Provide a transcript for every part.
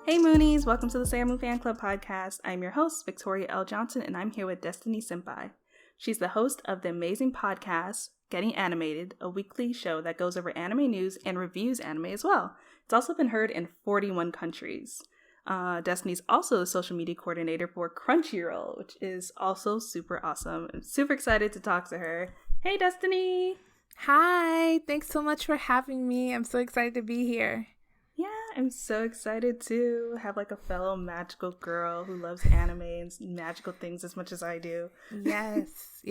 Hey Moonies, welcome to the Sailor Moon Fan Club podcast. I'm your host, Victoria L. Johnson, and I'm here with Destiny Senpai. She's the host of the amazing podcast, Getting Animated, a weekly show that goes over anime news and reviews anime as well. It's also been heard in 41 countries. Destiny's also a social media coordinator for Crunchyroll, which is also super awesome. I'm super excited to talk to her. Hey Destiny! Hi, thanks so much for having me. I'm so excited to be here. Yeah, I'm so excited to have like a fellow magical girl who loves anime and magical things as much as I do. Yes.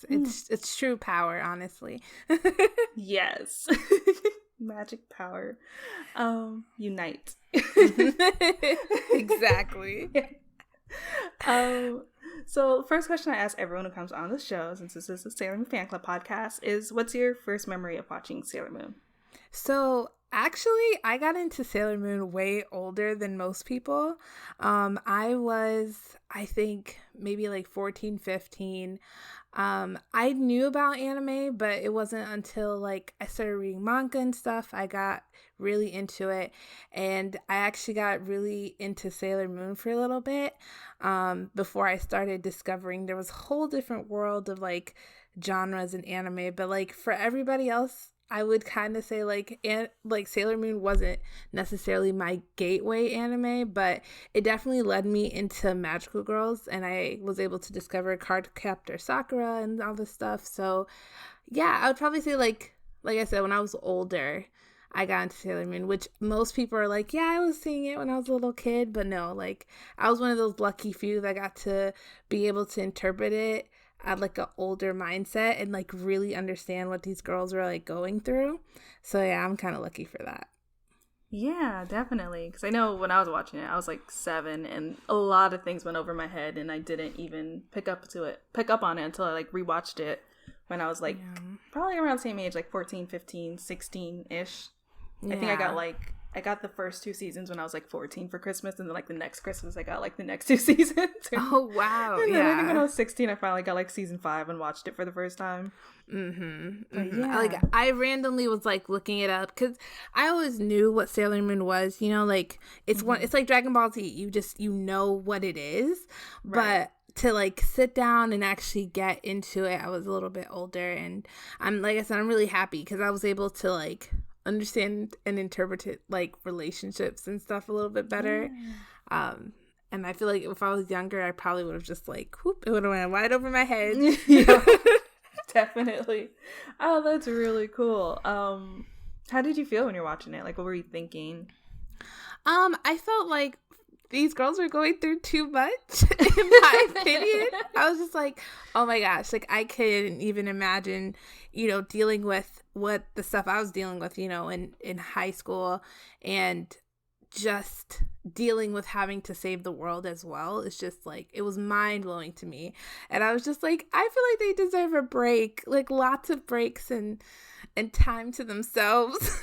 It's true power, honestly. Yes. Magic power. Unite. Exactly. So first question I ask everyone who comes on the show, since this is a Sailor Moon Fan Club podcast, is what's your first memory of watching Sailor Moon? So actually, I got into Sailor Moon way older than most people. I was, I think, maybe like 14, 15. I knew about anime, but it wasn't until like I started reading manga and stuff, I got really into it. And I actually got really into Sailor Moon for a little bit before I started discovering there was a whole different world of like genres in anime. But like for everybody else, I would kind of say like Sailor Moon wasn't necessarily my gateway anime, but it definitely led me into magical girls, and I was able to discover Cardcaptor Sakura and all this stuff. So yeah, I would probably say like I said, when I was older, I got into Sailor Moon, which most people are like, yeah, I was seeing it when I was a little kid, but no, like I was one of those lucky few that got to be able to interpret it at like an older mindset and like really understand what these girls were like going through. So yeah, I'm kind of lucky for that. Yeah, definitely. Because I know when I was watching it, I was like 7, and a lot of things went over my head, and I didn't even pick up on it until I like rewatched it when I was like probably around the same age, like 14, 15, 16-ish. I think I got the first 2 seasons when I was like 14 for Christmas, and then like the next Christmas I got like the next 2 seasons. Oh wow. And then I think when I was 16 I finally got like season 5 and watched it for the first time. But yeah, like I randomly was like looking it up because I always knew what Sailor Moon was, you know, like it's it's like Dragon Ball Z, you know what it is, right. But to like sit down and actually get into it, I was a little bit older, and I'm like I said, I'm really happy because I was able to like understand and interpret it, like relationships and stuff a little bit better. And I feel like if I was younger, I probably would have just like whoop, it would have went wide over my head. Yeah, definitely. Oh, that's really cool. How did you feel when you're watching it? Like, what were you thinking? I felt like these girls were going through too much, in my opinion. I was just like, oh my gosh, like I couldn't even imagine, you know, dealing with what the stuff I was dealing with, you know, in high school, and just dealing with having to save the world as well. It's just like, it was mind blowing to me. And I was just like, I feel like they deserve a break, like lots of breaks and time to themselves.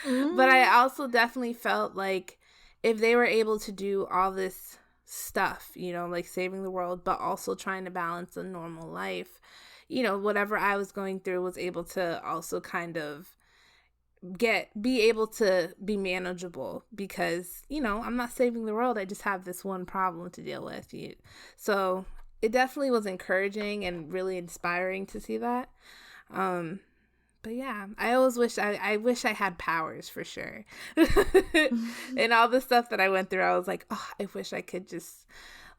But I also definitely felt like if they were able to do all this stuff, you know, like saving the world, but also trying to balance a normal life, you know, whatever I was going through was able to also kind of be able to be manageable because, you know, I'm not saving the world. I just have this one problem to deal with. So it definitely was encouraging and really inspiring to see that. But yeah, I always wish I wish I had powers for sure. And all the stuff that I went through, I was like, oh, I wish I could just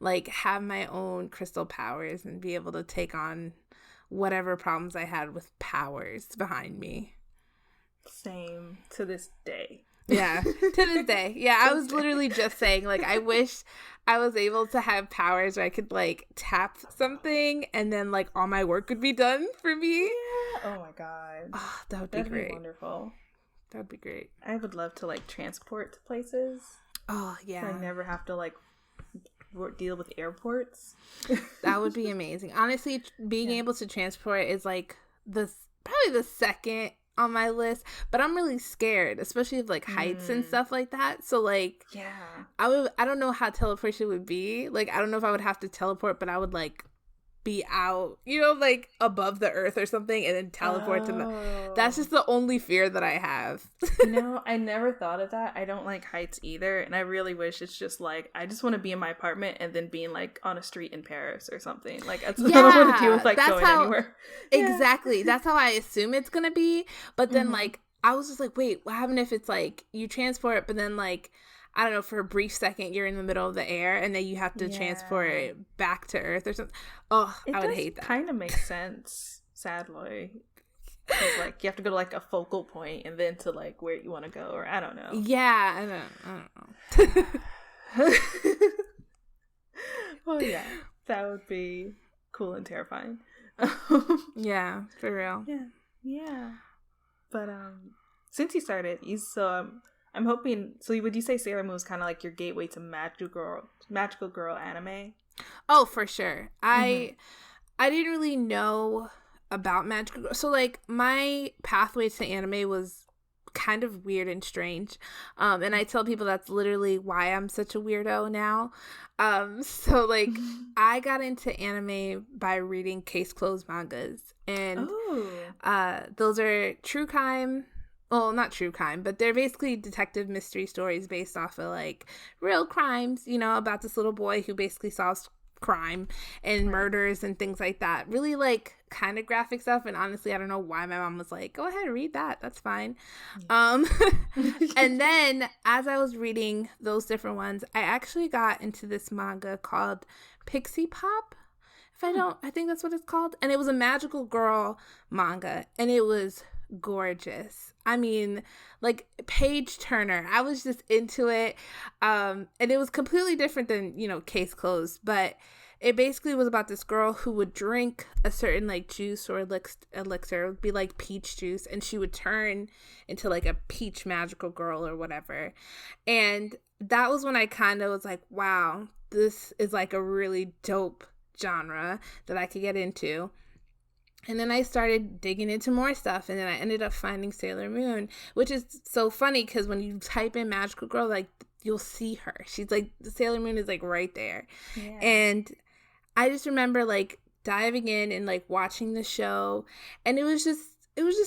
like have my own crystal powers and be able to take on whatever problems I had with powers behind me. Same to this day. Yeah, to this day. Yeah, I was literally just saying, like, I wish I was able to have powers where I could, like, tap something and then, like, all my work would be done for me. Yeah. Oh, my God. Oh, that'd be great. Wonderful. That would be great. I would love to, like, transport to places. Oh, yeah. So I never have to, like, deal with airports. That would be amazing. Honestly, being able to transport is, like, probably the second on my list, but I'm really scared, especially of like heights and stuff like that. So like, I don't know how teleportation would be. Like, I don't know if I would have to teleport, but I would like be out, like above the earth or something and then teleport to the... That's just the only fear that I have. I never thought of that. I don't like heights either, and I really wish it's just like I just want to be in my apartment and then being like on a street in Paris or something. Like that's what I don't want to do with like going anywhere. Exactly. That's how I assume it's gonna be. But then like I was just like, wait, what happened if it's like you transport, but then like I don't know, for a brief second you're in the middle of the air and then you have to transport it back to Earth or something. Oh, I would hate that. It kind of makes sense, sadly. Because like you have to go to like a focal point and then to like where you want to go, or I don't know. Yeah, I don't know. Well, yeah, that would be cool and terrifying. Yeah, for real. Yeah. But since you started, I'm hoping. So, would you say Sailor Moon was kind of like your gateway to magical girl anime? Oh, for sure. I didn't really know about magical girl. So, like, my pathway to anime was kind of weird and strange. And I tell people that's literally why I'm such a weirdo now. So, like, I got into anime by reading case closed mangas. And those are true crime. Well, not true crime, but they're basically detective mystery stories based off of, like, real crimes, about this little boy who basically solves crime and murders and things like that. Really, like, kind of graphic stuff. And honestly, I don't know why my mom was like, go ahead, read that. That's fine. And then as I was reading those different ones, I actually got into this manga called Pixie Pop. I think that's what it's called. And it was a magical girl manga. And it was gorgeous. I mean, like, page turner. I was just into it. And it was completely different than, Case Closed. But it basically was about this girl who would drink a certain, like, juice or elixir. It would be, like, peach juice. And she would turn into, like, a peach magical girl or whatever. And that was when I kind of was like, wow, this is, like, a really dope genre that I could get into. And then I started digging into more stuff, and then I ended up finding Sailor Moon, which is so funny because when you type in magical girl, like, you'll see her. She's like, the Sailor Moon is like right there. Yeah. And I just remember like diving in and like watching the show, and it was just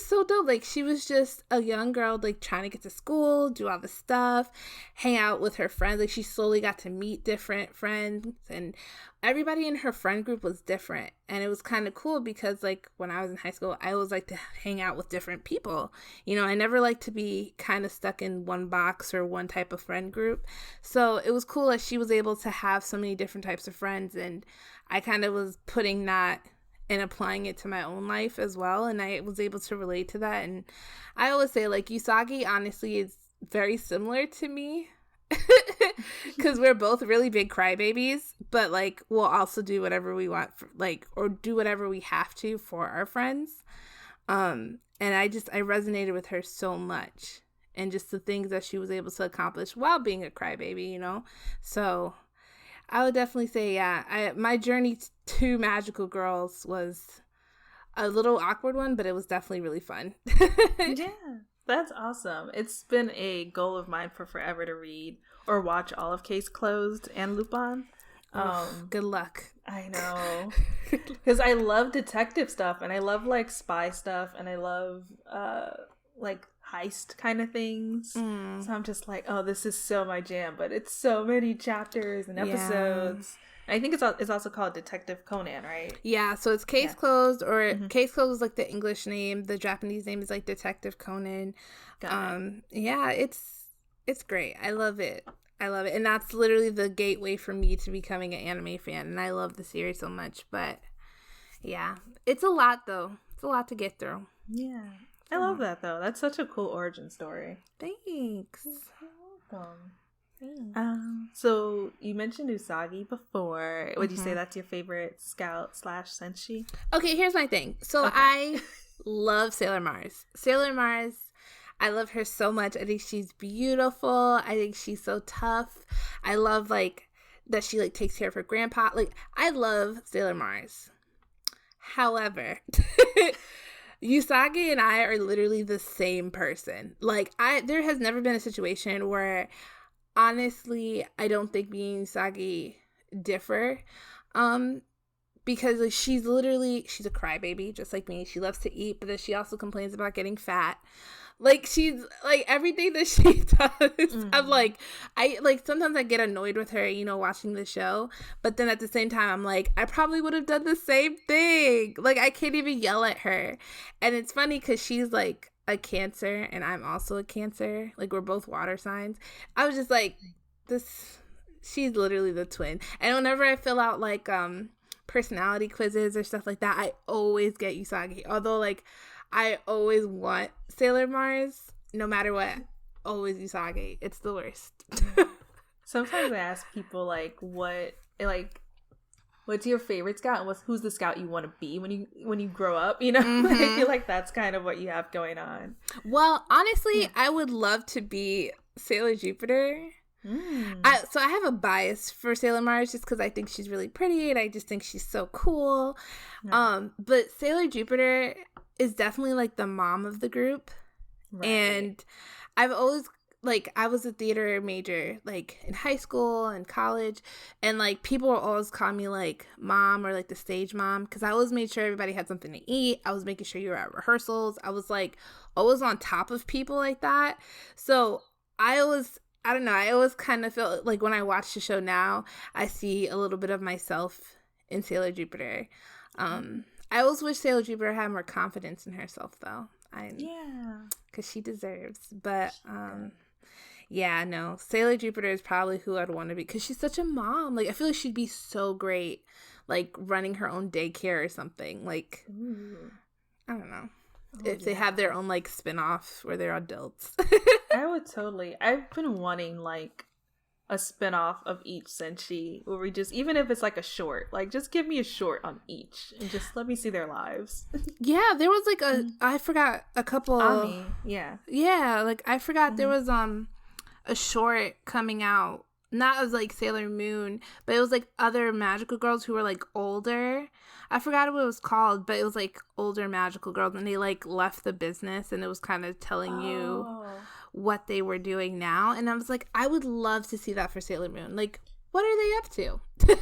so dope. Like, she was just a young girl, like, trying to get to school, do all the stuff, hang out with her friends. Like, she slowly got to meet different friends, and everybody in her friend group was different. And it was kind of cool because, like, when I was in high school, I always liked to hang out with different people. I never liked to be kind of stuck in one box or one type of friend group. So it was cool that she was able to have so many different types of friends, and I kind of was putting that and applying it to my own life as well. And I was able to relate to that. And I always say, like, Usagi honestly is very similar to me because we're both really big crybabies, but like, we'll also do whatever we want for, like, or do whatever we have to for our friends. And I resonated with her so much, and just the things that she was able to accomplish while being a crybaby, So I would definitely say, yeah, my journey to magical girls was a little awkward one, but it was definitely really fun. Yeah, that's awesome. It's been a goal of mine for forever to read or watch all of Case Closed and Lupin. Good luck. I know. Because I love detective stuff, and I love, like, spy stuff, and I love, like, heist kind of things. So I'm just like, oh, this is so my jam, but it's so many chapters and episodes. Yeah. I think it's also called Detective Conan, right? Yeah, so it's Case Closed, or Case Closed is like the English name. The Japanese name is like Detective Conan. Yeah, it's great. I love it. And that's literally the gateway for me to becoming an anime fan, and I love the series so much. But yeah, it's a lot though. It's a lot to get through. Yeah. I love that, though. That's such a cool origin story. Thanks. You're welcome. So you mentioned Usagi before. Would you say that's your favorite scout / senshi? Okay, here's my thing. So I love Sailor Mars. Sailor Mars, I love her so much. I think she's beautiful. I think she's so tough. I love, like, that she, like, takes care of her grandpa. Like, I love Sailor Mars. However... Usagi and I are literally the same person. Like, there has never been a situation where, honestly, I don't think me and Usagi differ. because like, she's a crybaby, just like me. She loves to eat, but then she also complains about getting fat. Like, she's, like, everything that she does, I'm like, sometimes I get annoyed with her, you know, watching the show, but then at the same time, I'm like, I probably would have done the same thing. Like, I can't even yell at her. And it's funny because she's, like, a Cancer, and I'm also a Cancer. Like, we're both water signs. I was just like, she's literally the twin. And whenever I fill out, like, personality quizzes or stuff like that, I always get Usagi. Although, like, I always want Sailor Mars, no matter what. Always Usagi. It's the worst. Sometimes I ask people, like, what's your favorite scout, and who's the scout you want to be when you grow up, you know? I feel like that's kind of what you have going on. Well, honestly, I would love to be Sailor Jupiter. So I have a bias for Sailor Mars just because I think she's really pretty and I just think she's so cool. But Sailor Jupiter is definitely like the mom of the group. Right. And I've always, like, I was a theater major, like, in high school and college, and, like, people will always call me, like, mom or, like, the stage mom, because I always made sure everybody had something to eat. I was making sure you were at rehearsals. I was, like, always on top of people like that. So I always kind of feel like when I watch the show now, I see a little bit of myself in Sailor Jupiter. I always wish Sailor Jupiter had more confidence in herself, though. Because she deserves. But, yeah, no. Sailor Jupiter is probably who I'd want to be. Because she's such a mom. Like, I feel like she'd be so great, like, running her own daycare or something. Like, I don't know. If they have their own, like, spinoff where they're adults. I would totally. I've been wanting, like, a spinoff of each Senshi where we just, even if it's like a short, like, just give me a short on each and just let me see their lives. Yeah, there was, like, I forgot a couple. Ami, yeah. Yeah, like, I forgot there was, a short coming out. Not as, like, Sailor Moon, but it was, like, other magical girls who were, like, older. I forgot what it was called, but it was, like, older magical girls, and they, like, left the business, and it was kind of telling you what they were doing now. And I was like, I would love to see that for Sailor Moon. Like, what are they up to?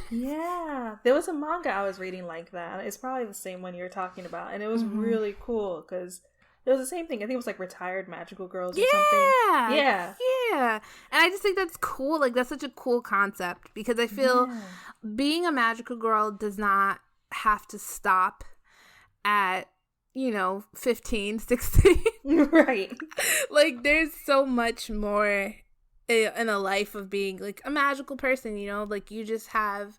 Yeah. There was a manga I was reading like that. It's probably the same one you're talking about, and it was really cool, because it was the same thing. I think it was, like, retired magical girls or something. Yeah. And I just think that's cool. Like, that's such a cool concept, because I feel being a magical girl does not have to stop at, 15, 16. Right. Like, there's so much more in a life of being, like, a magical person, Like, you just have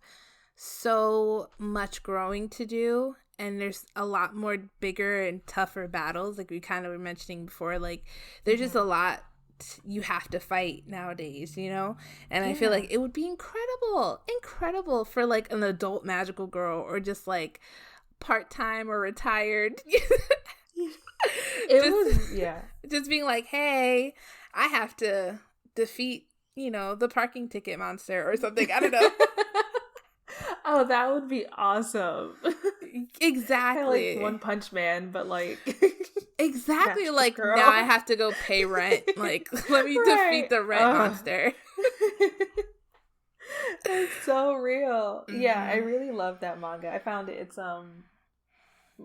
so much growing to do. And there's a lot more bigger and tougher battles, like we kind of were mentioning before. Like, there's just a lot you have to fight nowadays, And I feel like it would be incredible for, like, an adult magical girl, or just, like, part-time or retired. Just being like, hey, I have to defeat, the parking ticket monster or something. I don't know. Oh, that would be awesome. Exactly. Like One Punch Man, but, like... Exactly. Like, now I have to go pay rent. Like, let me defeat the rent monster. It's so real. Yeah, I really love that manga. I found it's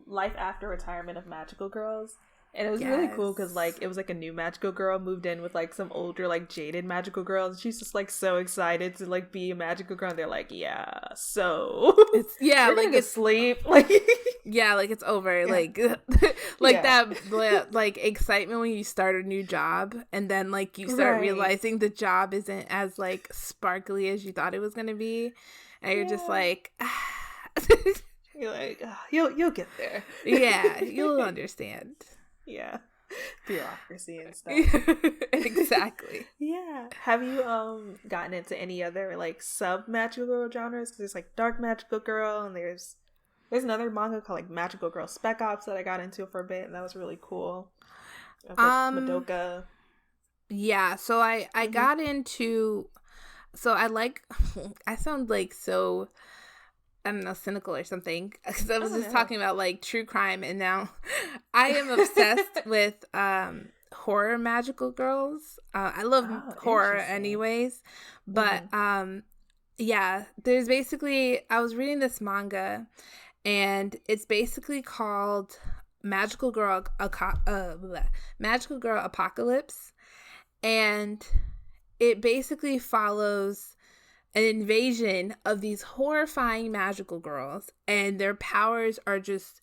Life After Retirement of Magical Girls. And it was really cool because, like, it was, like, a new magical girl moved in with, like, some older, like, jaded magical girls. And she's just, like, so excited to, like, be a magical girl. And they're like, yeah, so. We're like, it's sleep. Like, yeah, like, it's over. Yeah. Like that, like, excitement when you start a new job. And then, like, you start realizing the job isn't as, like, sparkly as you thought it was going to be. And you're just like, you're like, you'll get there. Yeah, you'll understand. Yeah, bureaucracy and stuff. Exactly. Yeah. Have you gotten into any other, like, sub magical girl genres? Because there's, like, dark magical girl, and there's another manga called, like, Magical Girl Spec Ops that I got into for a bit, and that was really cool. Like, Madoka. Yeah. So I got into. So I sound like so, I don't know, cynical or something, because I was just talking about, like, true crime, and now I am obsessed with horror magical girls. I love horror anyways, but Yeah, there's basically, I was reading this manga, and it's basically called Magical Girl Apocalypse, and it basically follows an invasion of these horrifying magical girls, and their powers are just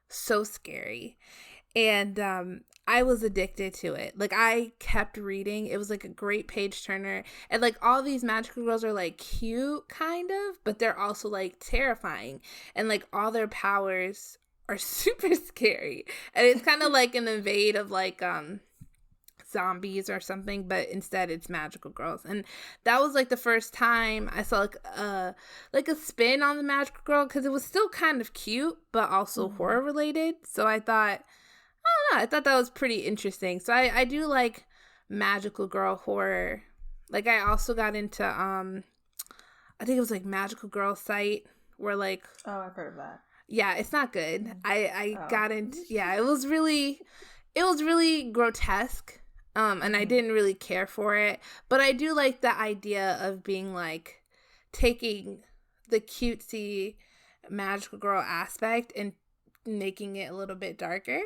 so scary. And I was addicted to it. Like, I kept reading. It was like a great page turner, and like all these magical girls are like cute kind of, but they're also like terrifying, and like all their powers are super scary. And it's kind of like an invade of like zombies or something, but instead it's magical girls. And that was like the first time I saw like a spin on the magical girl, because it was still kind of cute but also horror related. So I thought, I don't know, I thought that was pretty interesting. So I do like magical girl horror. Like, I also got into I think it was like Magical Girl Sight, where like, oh, I've heard of that. Yeah, it's not good. I got into, yeah, it was really grotesque. And I didn't really care for it, but I do like the idea of being like taking the cutesy magical girl aspect and making it a little bit darker.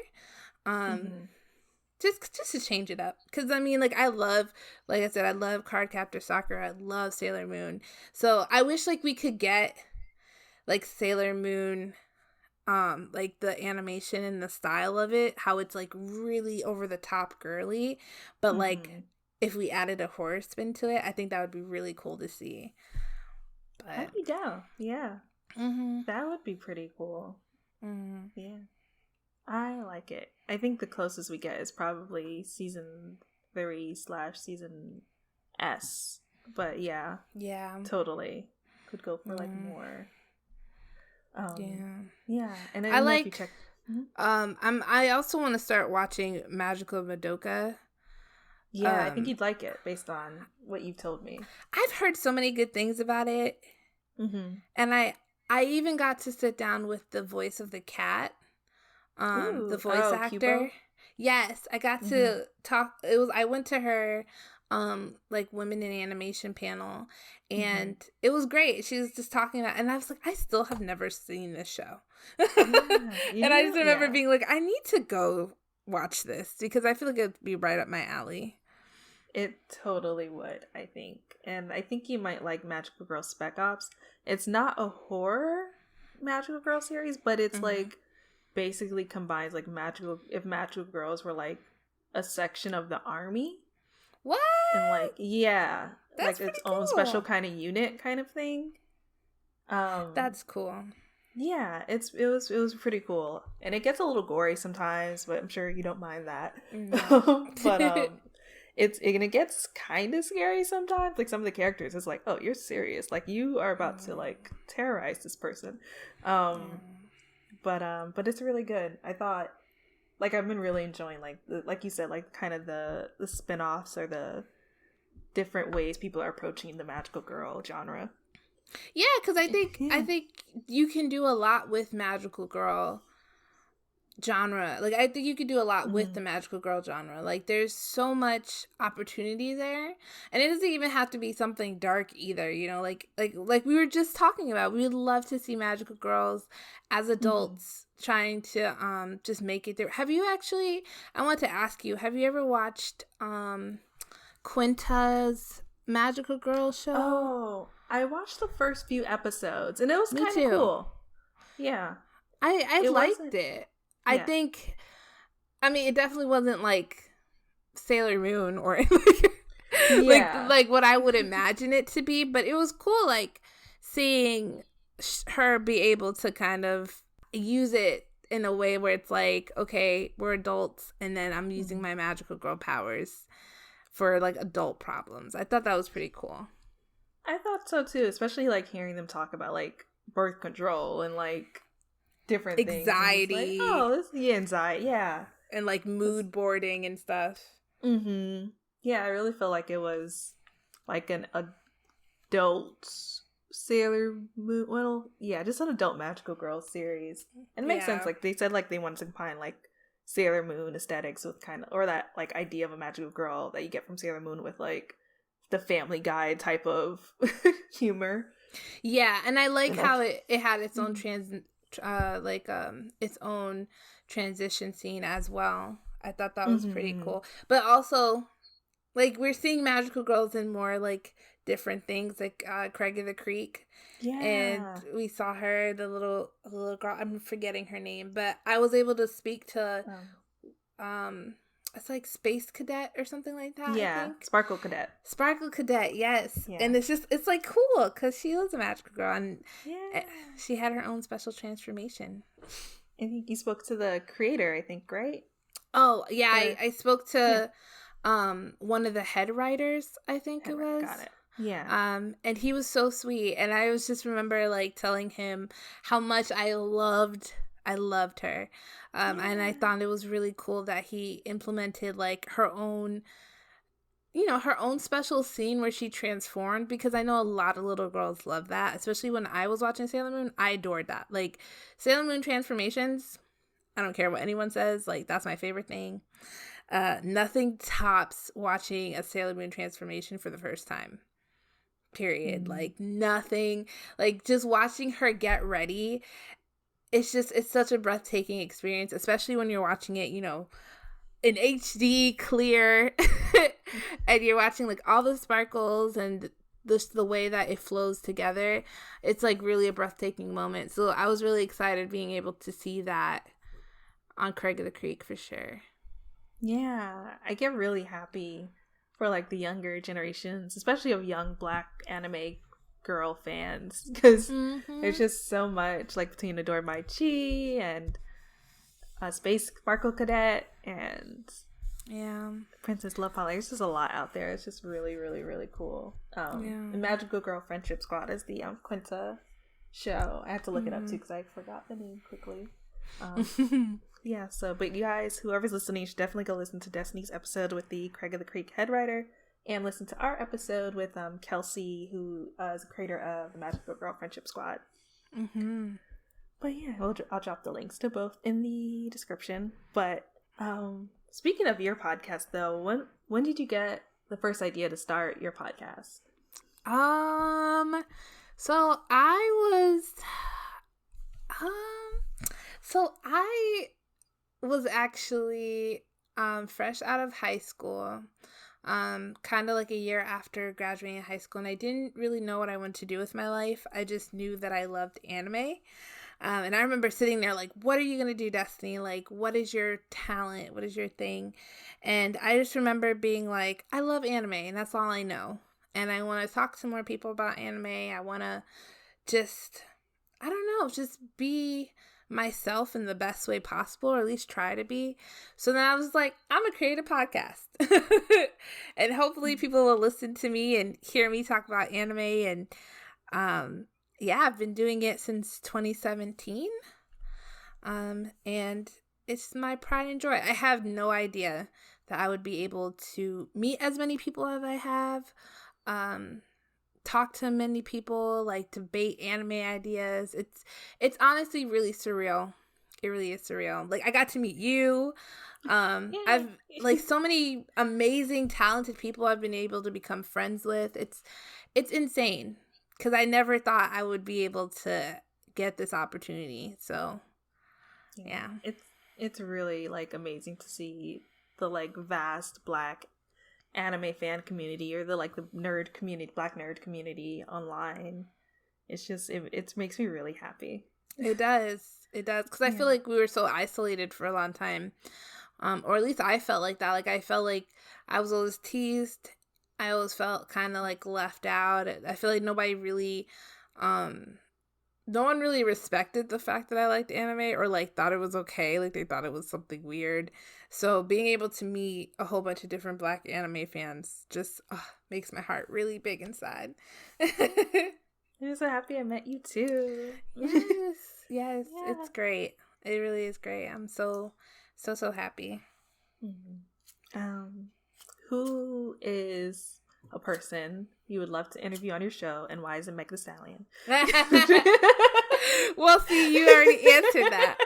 Just to change it up, because I mean, like, I love Cardcaptor Sakura, I love Sailor Moon, so I wish like we could get like Sailor Moon, like the animation and the style of it, how it's like really over the top girly, but like if we added a horror spin to it, I think that would be really cool to see. But I'd be down. Yeah. That would be pretty cool. Yeah. I like it. I think the closest we get is probably season 3/season S. But yeah. Yeah. Totally. Could go for like more. Yeah. And I like, if you check... I also want to start watching Magical Madoka. Yeah, I think you'd like it based on what you've told me. I've heard so many good things about it. And I even got to sit down with the voice of the cat. The voice actor. Kubo? Yes, I got to talk. I went to her like Women in Animation panel, and it was great. She was just talking about, and I was like, I still have never seen this show. And I just remember being like, I need to go watch this, because I feel like it'd be right up my alley. It totally would, I think. And I think you might like Magical Girl Spec Ops. It's not a horror Magical Girl series, but it's like basically combines like if Magical Girls were like a section of the army. What? And like, yeah, that's like its cool. own special kind of unit kind of thing. That's cool. Yeah, it was pretty cool, and it gets a little gory sometimes, but I'm sure you don't mind that. But it gets kind of scary sometimes. Like, some of the characters, it's like, oh, you're serious, like you are about to like terrorize this person. But it's really good. I thought, like, I've been really enjoying like you said, like kind of the spin-offs or the different ways people are approaching the magical girl genre. Yeah, because I think you can do a lot with magical girl genre. Like, I think you could do a lot with the magical girl genre. Like, there's so much opportunity there, and it doesn't even have to be something dark either. You know, like we were just talking about. We would love to see magical girls as adults trying to just make it there. Have you actually? I want to ask you. Have you ever watched Quinta's Magical Girl show? Oh, I watched the first few episodes, and it was kind of cool. Yeah, I liked it. I think, I mean, it definitely wasn't like Sailor Moon or like what I would imagine it to be, but it was cool, like seeing her be able to kind of use it in a way where it's like, okay, we're adults, and then I'm using my magical girl powers for like adult problems. I thought that was pretty cool. I thought so too, especially like hearing them talk about like birth control and like different anxiety. Like, anxiety, yeah, and like mood boarding and stuff. Yeah, I really feel like it was like an adult Sailor Moon. Well, yeah, just an adult magical girl series, and it makes sense. Like, they said, like they wanted to combine like Sailor Moon aesthetics with kind of, or that like idea of a magical girl that you get from Sailor Moon with like the Family Guy type of humor. Yeah, and I like how it had its own its own transition scene as well. I thought that was pretty cool. But also, like, we're seeing magical girls in more like different things, like Craig of the Creek. Yeah. And we saw her, the little girl, I'm forgetting her name, but I was able to speak to it's like Space Cadet or something like that. Yeah, I think. Sparkle Cadet, yes. Yeah. And it's like cool because she was a magical girl and she had her own special transformation. I think you spoke to the creator, I think, right? Oh, yeah, I spoke to one of the head writers, I think it was. Got it. Yeah. And he was so sweet, and I was just remember like telling him how much I loved her. And I thought it was really cool that he implemented like her own special scene where she transformed, because I know a lot of little girls love that, especially when I was watching Sailor Moon. I adored that. Like, Sailor Moon transformations, I don't care what anyone says, like, that's my favorite thing. Nothing tops watching a Sailor Moon transformation for the first time. Period. Like, nothing. Like, just watching her get ready, it's such a breathtaking experience, especially when you're watching it, in HD, clear, and you're watching like all the sparkles and the way that it flows together. It's like really a breathtaking moment. So I was really excited being able to see that on Craig of the Creek for sure. Yeah, I get really happy for like the younger generations, especially of young Black anime girl fans, because there's just so much, like between Adore My Chi and Space Sparkle Cadet and Princess Love Holly. There's just a lot out there. It's just really, really, really cool. And Magical Girl Friendship Squad is the Quinta show. I had to look it up too because I forgot the name quickly. Yeah, so, but you guys, whoever's listening, should definitely go listen to Destiny's episode with the Craig of the Creek head writer, and listen to our episode with Kelsey, who is the creator of the Magical Girl Friendship Squad. But yeah, I'll drop the links to both in the description. But speaking of your podcast, though, when did you get the first idea to start your podcast? So I was actually fresh out of high school, kind of like a year after graduating high school, and I didn't really know what I wanted to do with my life. I just knew that I loved anime. And I remember sitting there like, what are you going to do, Destiny? Like, what is your talent? What is your thing? And I just remember being like, I love anime, and that's all I know. And I want to talk to more people about anime. I want to just be myself in the best way possible, or at least try to be. So then I was like, I'm gonna create a podcast. And hopefully people will listen to me and hear me talk about anime. And I've been doing it since 2017. And it's my pride and joy. I have no idea that I would be able to meet as many people as I have, talk to many people, like debate anime ideas. It's honestly really surreal. It really is surreal. Like, I got to meet you. I've like so many amazing, talented people I've been able to become friends with. It's insane, because I never thought I would be able to get this opportunity. So yeah. It's really like amazing to see the like vast Black anime fan community, or the like the nerd community, Black nerd community online. It's just it makes me really happy. It does because I feel like we were so isolated for a long time, or at least I felt like that. Like, I felt like I was always teased. I always felt kind of like left out. I feel like nobody really no one really respected the fact that I liked anime, or like thought it was okay. Like, they thought it was something weird. So being able to meet a whole bunch of different Black anime fans just makes my heart really big inside. I'm so happy I met you too. Yes, yeah. It's great. It really is great. I'm so happy. Who is a person you would love to interview on your show, and why is it Meg Thee Stallion? Well, see, you already answered that.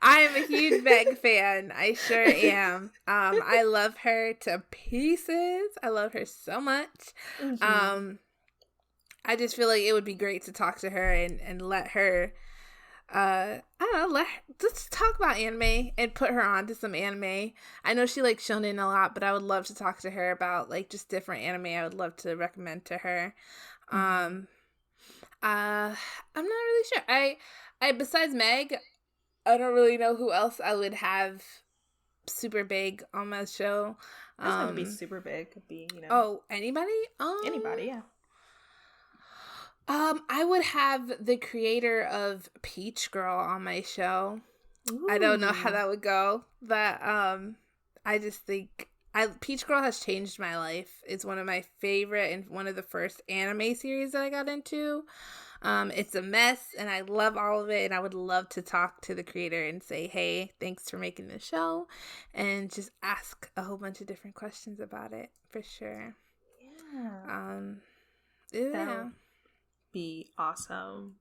I am a huge Meg fan. I sure am. I love her to pieces. I love her so much. I just feel like it would be great to talk to her and let her, I don't know, just talk about anime and put her on to some anime. I know she likes shonen a lot, but I would love to talk to her about like just different anime I would love to recommend to her. I'm not really sure. I besides Meg, I don't really know who else I would have super big on my show. Doesn't have to be super big. Could be, Oh, anybody? Anybody, yeah. I would have the creator of Peach Girl on my show. Ooh. I don't know how that would go, but I just think Peach Girl has changed my life. It's one of my favorite and one of the first anime series that I got into. It's a mess, and I love all of it, and I would love to talk to the creator and say, hey, thanks for making the show, and just ask a whole bunch of different questions about it, for sure. Yeah. Yeah. Be awesome.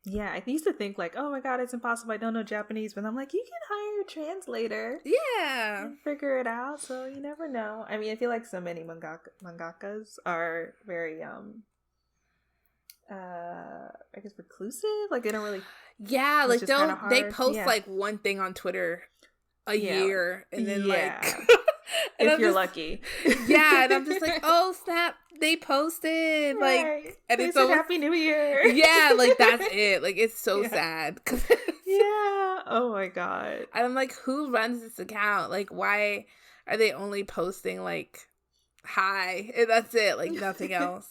Yeah, I used to think like, oh my god, it's impossible, I don't know Japanese, but I'm like, you can hire a translator. Yeah. And figure it out, so you never know. I mean, I feel like so many mangakas are very I guess reclusive, like they don't really, like they post like one thing on Twitter a year, and then like and if you're lucky. Yeah, and I'm just like, oh snap, they posted, like, and it's so Happy New Year. Yeah, like that's it. Like it's so sad. Yeah. Oh my god. And I'm like, who runs this account? Like, why are they only posting like hi? And that's it. Like nothing else.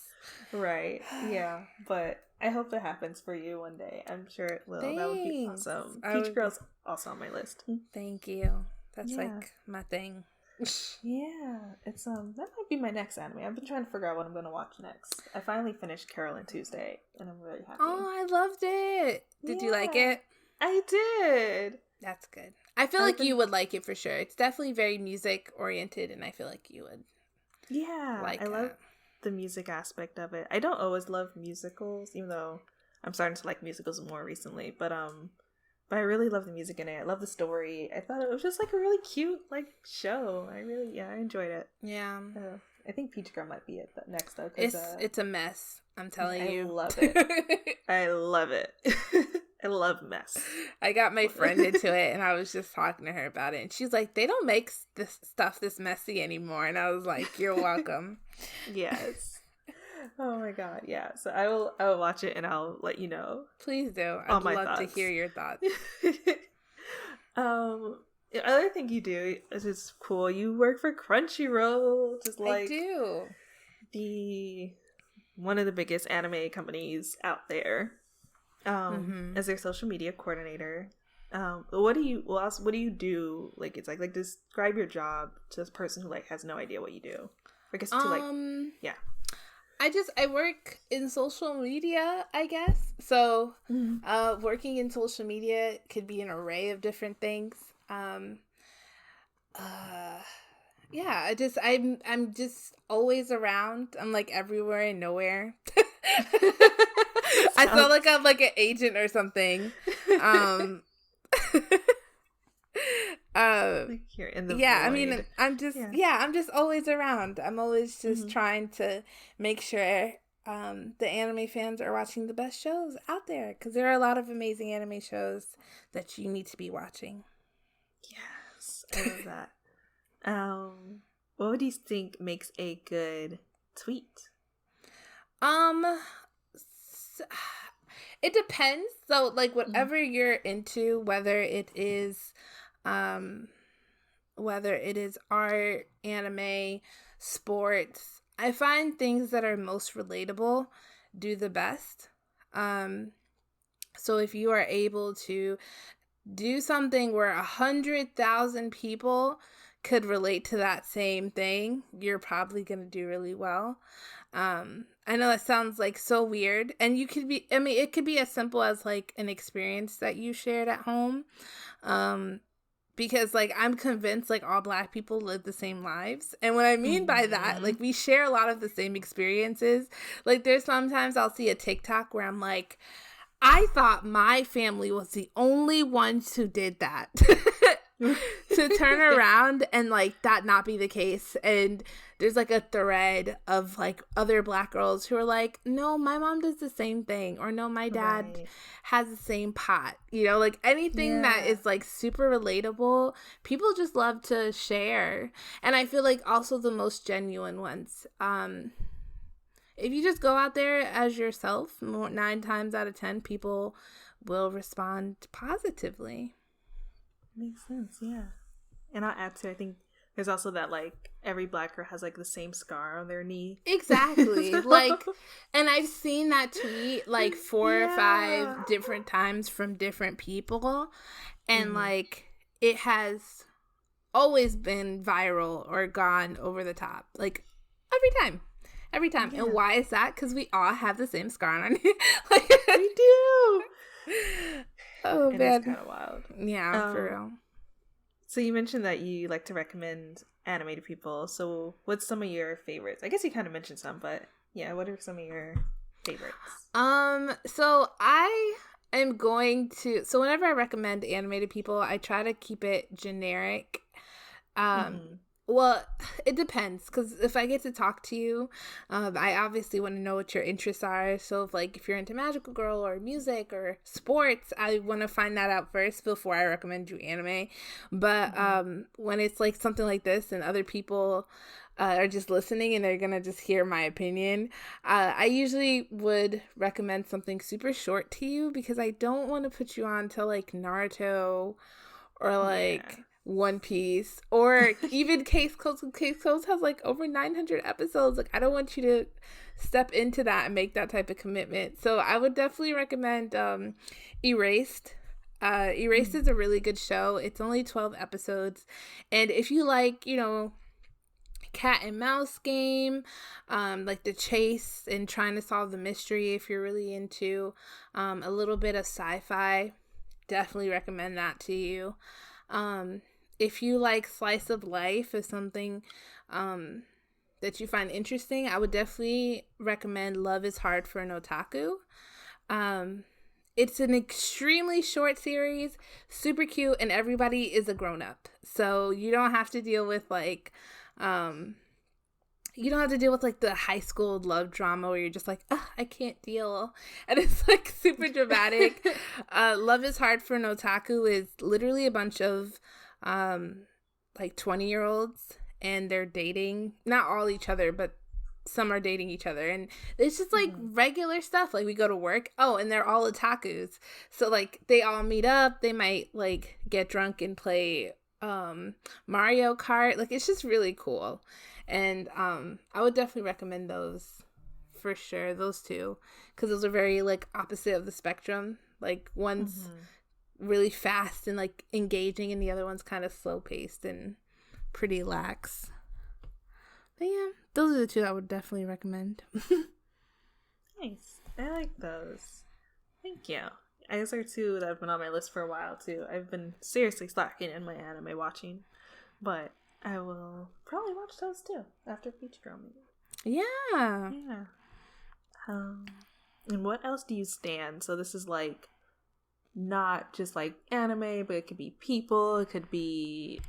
Right. Yeah. But I hope it happens for you one day. I'm sure it will. Thanks. That would be awesome. Peach Girl's also on my list. Thank you. That's like my thing. Yeah, it's that might be my next anime. I've been trying to figure out what I'm going to watch next. I finally finished Carol and Tuesday, and I'm really happy. Oh, I loved it. Did you like it? I did. That's good. I feel like you would like it for sure. It's definitely very music oriented, and I feel like you would. Yeah, I love the music aspect of it. I don't always love musicals, even though I'm starting to like musicals more recently. But I really love the music in it. I love the story. I thought it was just like a really cute like show. I enjoyed it. Yeah. I think Peach Girl might be it next though. It's a mess. I'm telling you. I love it. I love it. I love mess. I got my friend into it, and I was just talking to her about it, and she's like, they don't make this stuff this messy anymore. And I was like, you're welcome. Yes. Oh my god, yeah. So I will watch it, and I'll let you know. Please do. I'd love to hear your thoughts. The other thing you do is just cool. You work for Crunchyroll, just like I do. One of the biggest anime companies out there. As their social media coordinator. What do you do? Like it's like describe your job to this person who like has no idea what you do. I guess I work in social media, I guess. So, working in social media could be an array of different things. I'm just always around. I'm like everywhere and nowhere. I feel like I'm like an agent or something. Like you're in the void. I mean, I'm just always around. I'm always just trying to make sure the anime fans are watching the best shows out there, because there are a lot of amazing anime shows that you need to be watching. Yes, I love that. What do you think makes a good tweet? It depends. So like whatever you're into, whether it is art, anime, sports, I find things that are most relatable do the best. So if you are able to do something where 100,000 people could relate to that same thing, you're probably going to do really well. I know that sounds like so weird, and it could be as simple as like an experience that you shared at home. Because like I'm convinced like all Black people live the same lives. And what I mean by that, like we share a lot of the same experiences. Like there's sometimes I'll see a TikTok where I'm like, I thought my family was the only ones who did that. To turn around and like that not be the case. And there's like a thread of like other Black girls who are like, no, my mom does the same thing, or no, my dad has the same pot, you know, like anything that is like super relatable. People just love to share. And I feel like also the most genuine ones, if you just go out there as yourself, 9 times out of 10 people will respond positively. Makes sense, yeah. And I'll add to, I think there's also that, like, every Black girl has, like, the same scar on their knee. Exactly. Like, and I've seen that tweet, like, 4 or 5 different times from different people. And, like, it has always been viral or gone over the top. Like, every time. Yeah. And why is that? Because we all have the same scar on our knee. Like, we do. Oh, and man. It's kind of wild. Yeah, for real. So you mentioned that you like to recommend anime to people. So what's some of your favorites? I guess you kind of mentioned some, but yeah, what are some of your favorites? So I am going to, so whenever I recommend anime to people, I try to keep it generic. Well, it depends, because if I get to talk to you, I obviously want to know what your interests are. So if you're into magical girl or music or sports, I want to find that out first before I recommend you anime. But when it's like something like this and other people are just listening and they're gonna just hear my opinion, I usually would recommend something super short to you, because I don't want to put you on to like Naruto or like One Piece, or even Case Closed. Case Closed has like over 900 episodes. Like, I don't want you to step into that and make that type of commitment. So I would definitely recommend Erased. Erased is a really good show. It's only 12 episodes. And if you like, you know, cat and mouse game, like the chase and trying to solve the mystery, if you're really into a little bit of sci-fi, definitely recommend that to you. If you like slice of life as something that you find interesting, I would definitely recommend Love is Hard for an Otaku. It's an extremely short series, super cute, and everybody is a grown-up. So you don't have to deal with like the high school love drama where you're just like, I can't deal. And it's like super dramatic. Love is Hard for an Otaku is literally a bunch of like 20-year-olds, and they're dating, not all each other, but some are dating each other, and it's just like regular stuff. Like, we go to work, and they're all otakus, so like they all meet up, they might like get drunk and play Mario Kart. Like, it's just really cool. And I would definitely recommend those for sure, those two, because those are very like opposite of the spectrum. Like, one's really fast and like engaging, and the other one's kind of slow paced and pretty lax. But yeah, those are the two I would definitely recommend. Nice. I like those. Thank you. I guess there are two that have been on my list for a while too. I've been seriously slacking in my anime watching, but I will probably watch those too after Peach Girl maybe. Yeah. And what else do you stand? So this is like not just like anime, but it could be people, it could be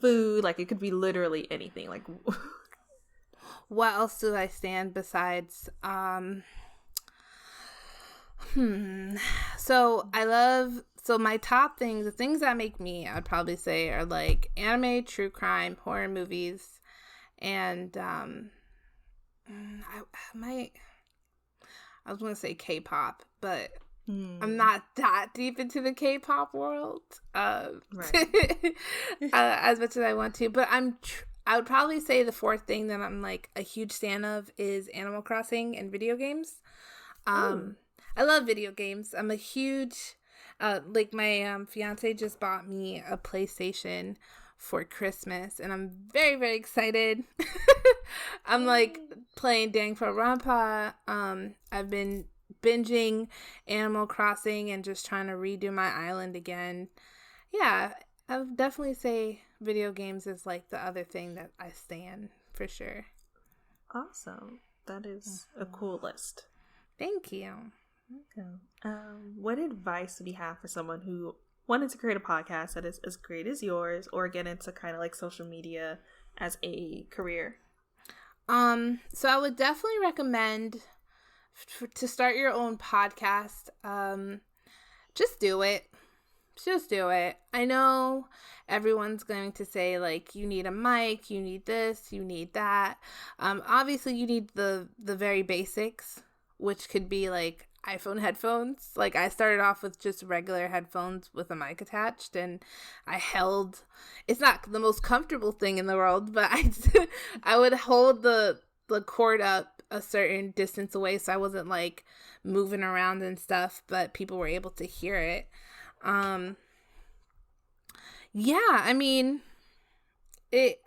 food, like it could be literally anything. Like, what else do I stand besides so my top things, the things that make me, I'd probably say, are like anime, true crime, horror movies, and I was gonna say K-pop, but I'm not that deep into the K-pop world, as much as I want to. But I would probably say the fourth thing that I'm like a huge fan of is Animal Crossing and video games. I love video games. I'm a huge like my fiance just bought me a PlayStation for Christmas, and I'm very, very excited. I'm like playing Danganronpa. I've been binging Animal Crossing and just trying to redo my island again. Yeah, I would definitely say video games is like the other thing that I stand for sure. Awesome. That is a cool list. Thank you. Okay. What advice would you have for someone who wanted to create a podcast that is as great as yours, or get into kind of like social media as a career? So I would definitely recommend to start your own podcast. Just do it. Just do it. I know everyone's going to say, like, you need a mic, you need this, you need that. Obviously, you need the very basics, which could be, like, iPhone headphones. Like, I started off with just regular headphones with a mic attached, and it's not the most comfortable thing in the world, but I would hold the cord up a certain distance away so I wasn't, like, moving around and stuff, but people were able to hear it. Yeah, I mean, it's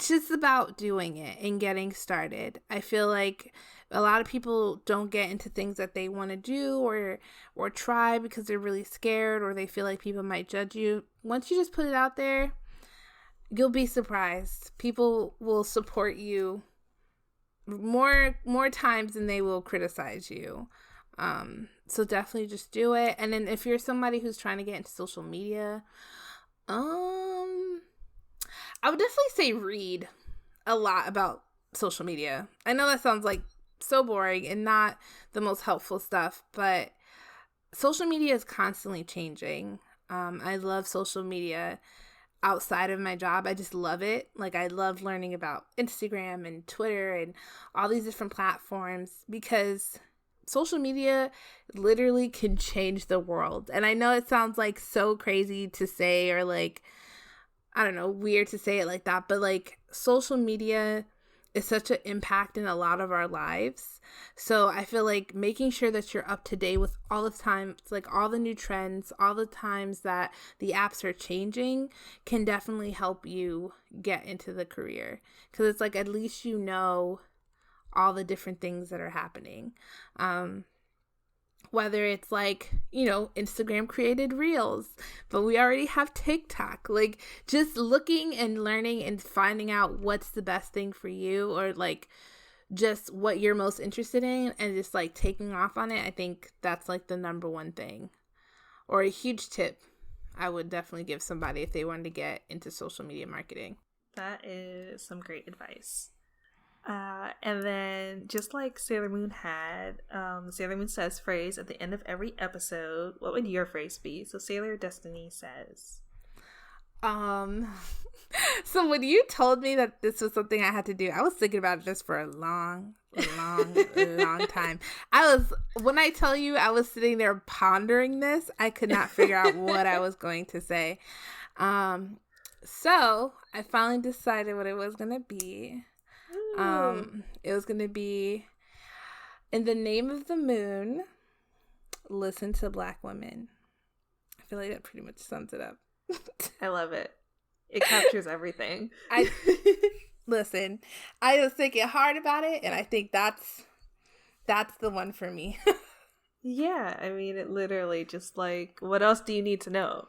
just about doing it and getting started. I feel like a lot of people don't get into things that they want to do or try because they're really scared, or they feel like people might judge you. Once you just put it out there, you'll be surprised. People will support you more times than they will criticize you. So definitely just do it. And then if you're somebody who's trying to get into social media, I would definitely say read a lot about social media. I know that sounds like so boring and not the most helpful stuff, but social media is constantly changing. I love social media outside of my job. I just love it. Like, I love learning about Instagram and Twitter and all these different platforms, because social media literally can change the world. And I know it sounds like so crazy to say, or like, I don't know, weird to say it like that, but like, social media is such an impact in a lot of our lives. So I feel like making sure that you're up to date with all the time, like all the new trends, all the times that the apps are changing, can definitely help you get into the career. Because it's like, at least you know all the different things that are happening. Whether it's like, Instagram created Reels, but we already have TikTok. Like, just looking and learning and finding out what's the best thing for you, or like just what you're most interested in, and just like taking off on it. I think that's like the number one thing, or a huge tip I would definitely give somebody if they wanted to get into social media marketing. That is some great advice. And then, just like Sailor Moon had, Sailor Moon Says phrase at the end of every episode, what would your phrase be? So Sailor Destiny says. So when you told me that this was something I had to do, I was thinking about this for a long time. When I tell you I was sitting there pondering this, I could not figure out what I was going to say. So I finally decided what it was going to be. It was going to be, in the name of the moon, listen to Black women. I feel like that pretty much sums it up. I love it. It captures everything. Listen, I was thinking hard about it, and I think that's the one for me. Yeah, I mean, it literally just like, what else do you need to know?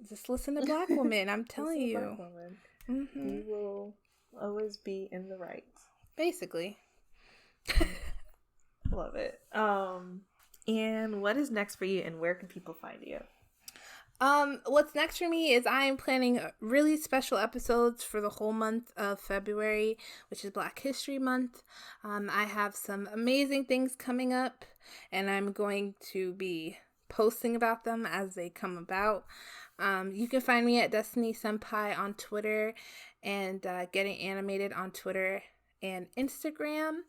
Just listen to Black women. I'm telling you. Black woman. Mm-hmm. You will always be in the right. Basically. Love it. And what is next for you, and where can people find you? What's next for me is I am planning really special episodes for the whole month of February, which is Black History Month. I have some amazing things coming up, and I'm going to be posting about them as they come about. You can find me at Destiny Senpai on Twitter, and Getting Animated on Twitter and Instagram.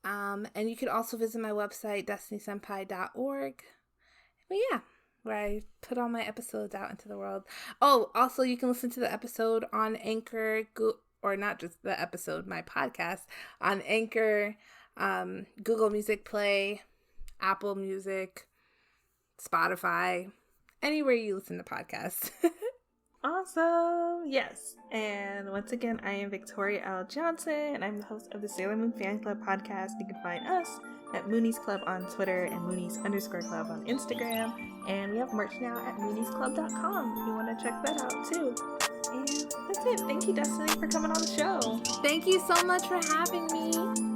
And you can also visit my website, destinysenpai.org. But yeah, where I put all my episodes out into the world. Oh, also you can listen to the episode on Anchor, or not just the episode, my podcast, on Anchor, Google Music Play, Apple Music, Spotify, anywhere you listen to podcasts. Awesome. Yes. And once again, I am Victoria L. Johnson, and I'm the host of the Sailor Moon Fan Club podcast. You can find us at Moonies Club on Twitter and Moonies_Club on Instagram. And we have merch now at mooniesclub.com if you want to check that out too. And that's it. Thank you, Destiny, for coming on the show. Thank you so much for having me.